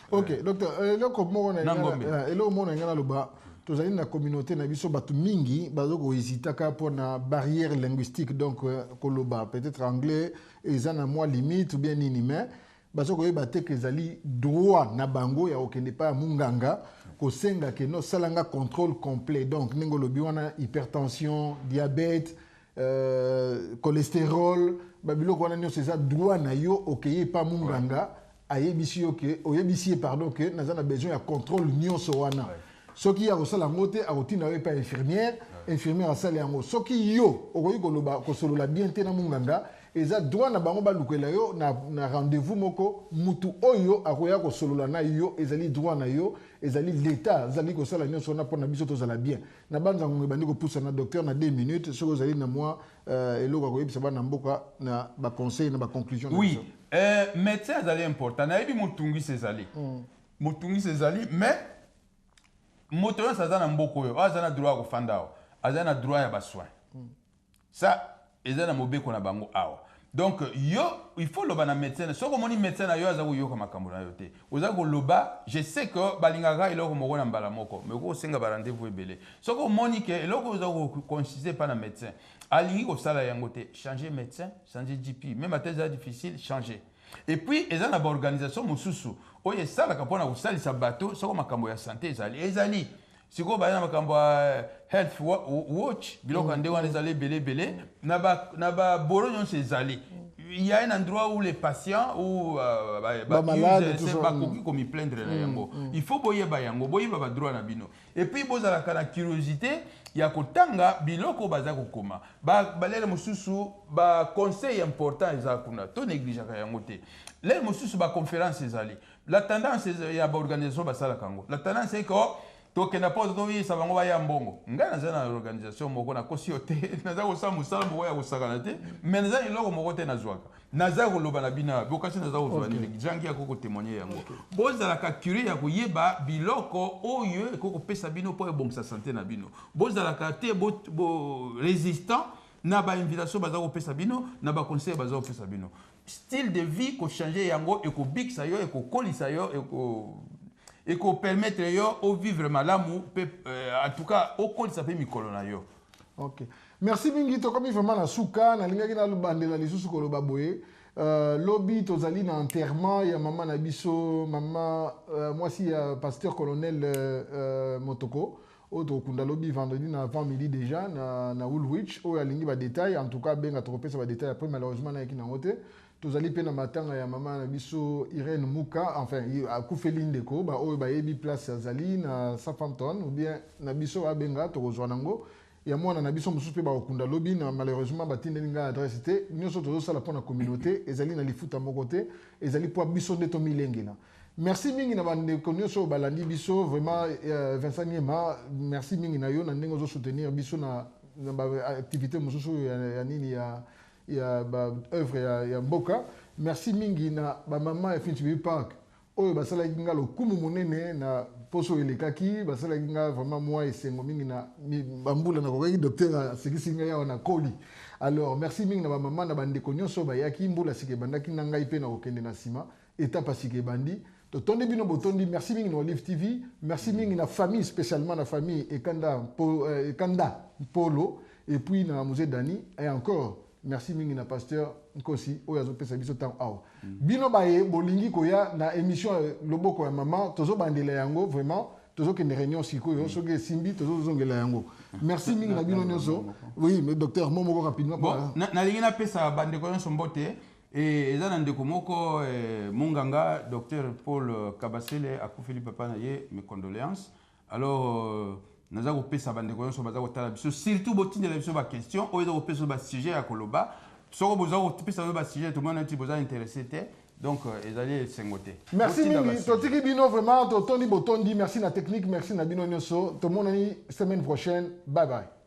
OK docteur eloko moko na eloko moko na loba tozali na communauté na biso batu mingi bazoko hésitaka pour na barrière linguistique donc koloba peut-être anglais eza na moi limite ou bien nini mais bazoko yeba te que ezali droit na bango ya okende pa munganga kosenga ke no salanga contrôle complet donc ningo lobi wana hypertension diabète cholestérol babiloko wana nyonso eza droit na yo okeye pa munganga ayebisi yo ke oyebisi pardon que nazana besoin ya contrôle nyonso wana soki ya kosala yango te akotina yo epa infirmière asala yango soki yo okoki koloba kosolola bien te na munganga eza droit na bango balukela yo na rendez-vous moko mutu oyo akoya kosolola na yo ezali droit na yo ezali l'état ezali kosala nyonso wana mpona biso tozala bien na banzango ebandi kopusa na docteur na 2 minutes soki ozali na mwa eloko akoyebisa bana mboka na baconseil na baconclusion oui médecin ezali important nayebi motungisi ezali mais moto nyonso aza na mboka oyo aza na droit ya kofanda awa aza na droit ya ba soin. Ça eza na mobeko na bango awa. Donc yo il faut loba na médecin. Soko moni médecin na yo aza ko yoka makambo na yo te. Oza ko loba, je sais que balingaka iloko moko na mbala moko, mais ko senga ba rendez-vous ebele. Soko moni ke iloko oza ko consulter pas na médecin. Alingi ko sala yango te, changer médecin, changer GP, même à tes difficile, changer. Et puis eza na ba organisation mosusu. Oye sala ka pona ko salisa bato, soko makambo ya santé ezali. Siko ba na makambo health watch biloko ndé wana ezali belé na ba boro nyonso ezali. Il y a un endroit où les patients ou malades c'est pas koki comme plaindre na yango. Il faut boye ba yango, boye ba droit na bino. Et puis bozala kana curiosité ya kotanga biloko baza kokoma. Ba lele mosusu ba conseil important ezakuna. To néglige ka yango te. Lele mosusu ba conférence ezali. La tendance ya ba organisation ba sala kango. La tendance est que toke na pose to yi sabango ba ya mbongo nga na zana organisation moko na kosi ote na za ko sa musala moko ya kosakana te mais na za iloko moko te na zwaka na za ko loba na bina bokasi na za ko zwa ni jangi ya koko témoigner yango boza la ka curie ya koyeba biloko oyo koko pesa bino po ebongisa santé na bino boza la ka te bo résistant na ba invitation baza ko pesa bino na ba conseil baza ko pesa bino style de vie ko changer yango e ko biksa yo e ko kolisa yo et qu'on permette au vivre malamu en tout cas au col ça peut mikolo na yo. OK. Merci mingi to comme vraiment na suka na linga kina lubandela lisusu ko loba boye. Lobby tozali na enterrement ya maman na biso maman moi si pasteur colonel Motoko autre kunda lobby vendredi na avant midi déjà na Woolwich o ya lingi ba détail en tout cas benga to kopesa ba détail après malheureusement na kina ngote. Tozali pe na matanga ya mama na biso Irene Muka enfin akufeli ndeko ba oyo ba yebi place azali na Southampton ou bien na biso abenga to kozwa nango ya mwana na biso mususu pe ba okunda lobi na malheureusement batindeli nga adresse te nyonso tozo sala pona communauté ezali na lifuta moko te ezali po biso ndeto milengela. Merci mingi na bandeko nyonso balandi biso vraiment Vincent Niema merci mingi na yo na ndenge zo soutenir biso na ba activité mususu ya nini ya ba œuvre ya mboka. Merci mingi na ba maman Finchibi Park oyo basala kinga lokumu monene na poso elekaki basala kinga vraiment moi esengo mingi na bambula na kokaki docteur sekisinga ya na koli. Alors merci mingi na ba maman na bandeko nyonso ba yaki mbula sike bandaki na ngai pe na kokende na sima étape sike bandi to tonde bino botondi. Merci mingi na Olive TV, merci mingi na famille spécialement na famille Ekanda Polo et puis na musée Dani et encore merci mingi na pasteur Nkosi oyazo pesa biso temps awa bino baye bolingi koya na émission loboko ya maman tozo bandela yango vraiment tozo kende réunion sikoyo soki simbi tozo zongela yango merci mingi na bino nyonso. Oui mais docteur momoko rapidement bon na lingi na pesa bandeko nyonso mbote et eza na ndeko moko munganga docteur Paul Kabasele akufeli papa na ye mes condoléances. Alors naza ko pesa bandeko nyonso baza ko tala biso surtout botindela biso ba question oyo za ko pesa ba sujet ya koloba soko boza ko pesa ba sujet tout le monde boza intéressé te donc ezali sengote. Merci mingi totiki bino vraiment to toni botondi merci na technique merci na bino nyonso to monani semaine prochaine bye bye.